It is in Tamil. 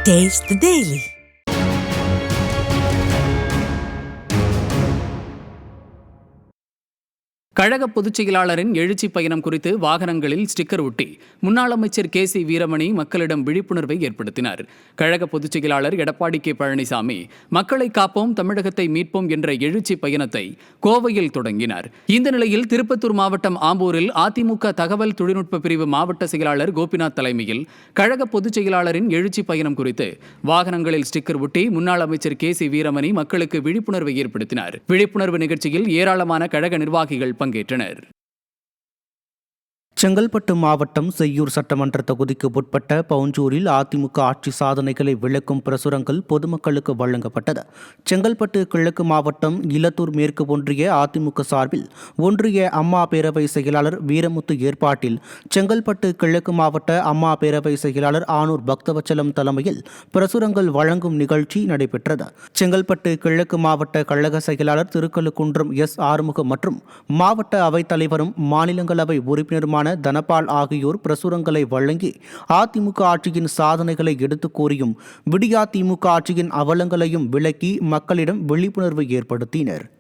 Taste the Daily. கழக பொதுச் செயலாளரின் எழுச்சி பயணம் குறித்து வாகனங்களில் ஸ்டிக்கர் ஒட்டி முன்னாள் அமைச்சர் கே.சி. வீரமணி மக்களிடம் விழிப்புணர்வை ஏற்படுத்தினார். கழக பொதுச் செயலாளர் எடப்பாடி கே. பழனிசாமி மக்களை காப்போம், தமிழகத்தை மீட்போம் என்ற எழுச்சி பயணத்தை கோவையில் தொடங்கினார். இந்த நிலையில் திருப்பத்தூர் மாவட்டம் ஆம்பூரில் அதிமுக தகவல் தொழில்நுட்ப பிரிவு மாவட்ட செயலாளர் கோபிநாத் தலைமையில் கழக பொதுச் செயலாளரின் எழுச்சி பயணம் குறித்து வாகனங்களில் ஸ்டிக்கர் ஒட்டி முன்னாள் அமைச்சர் கே.சி. வீரமணி மக்களுக்கு விழிப்புணர்வை ஏற்படுத்தினார். விழிப்புணர்வு நிகழ்ச்சியில் ஏராளமான கழக நிர்வாகிகள் பங்கேற்றனர். செங்கல்பட்டு மாவட்டம் செய்யூர் சட்டமன்ற தொகுதிக்கு உட்பட்ட பவுஞ்சூரில் அதிமுக ஆட்சி சாதனைகளை விளக்கும் பிரசுரங்கள் பொதுமக்களுக்கு வழங்கப்பட்டது. செங்கல்பட்டு கிழக்கு மாவட்டம் இலத்தூர் மேற்கு ஒன்றிய அதிமுக சார்பில் ஒன்றிய அம்மா பேரவை செயலாளர் வீரமுத்து ஏற்பாட்டில் செங்கல்பட்டு கிழக்கு மாவட்ட அம்மா பேரவை செயலாளர் ஆனூர் பக்தவச்சலம் தலைமையில் பிரசுரங்கள் வழங்கும் நிகழ்ச்சி நடைபெற்றது. செங்கல்பட்டு கிழக்கு மாவட்ட கழக செயலாளர் திருக்கழுக்குன்றம் எஸ். ஆறுமுகம் மற்றும் மாவட்ட அவைத் தலைவரும் மாநிலங்களவை உறுப்பினருமான தனபால் ஆகியோர் பிரசுரங்களை வழங்கி அதிமுக ஆட்சியின் சாதனைகளை எடுத்துக் கூறியும் விடியா திமுக ஆட்சியின் அவலங்களையும் விளக்கி மக்களிடம் விழிப்புணர்வு ஏற்படுத்தினர்.